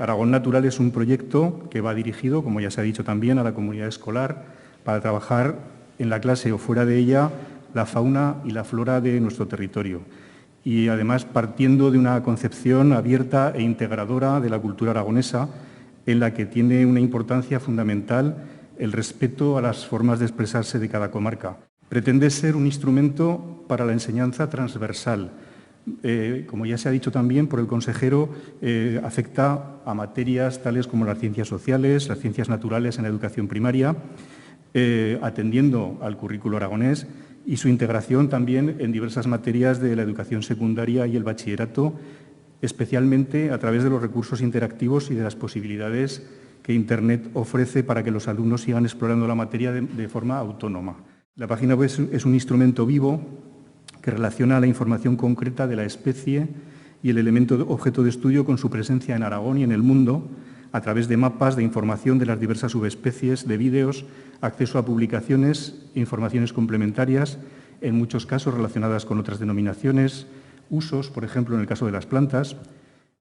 Aragón Natural es un proyecto que va dirigido, como ya se ha dicho también, a la comunidad escolar para trabajar en la clase o fuera de ella la fauna y la flora de nuestro territorio. Y además partiendo de una concepción abierta e integradora de la cultura aragonesa, en la que tiene una importancia fundamental el respeto a las formas de expresarse de cada comarca. Pretende ser un instrumento para la enseñanza transversal. Como ya se ha dicho también por el consejero, afecta a materias tales como las ciencias sociales, las ciencias naturales en la educación primaria, atendiendo al currículo aragonés y su integración también en diversas materias de la educación secundaria y el bachillerato, especialmente a través de los recursos interactivos y de las posibilidades que Internet ofrece para que los alumnos sigan explorando la materia de forma autónoma. La página web es un instrumento vivo que relaciona la información concreta de la especie y el elemento objeto de estudio con su presencia en Aragón y en el mundo, a través de mapas de información de las diversas subespecies, de vídeos, acceso a publicaciones, informaciones complementarias, en muchos casos relacionadas con otras denominaciones, usos, por ejemplo, en el caso de las plantas,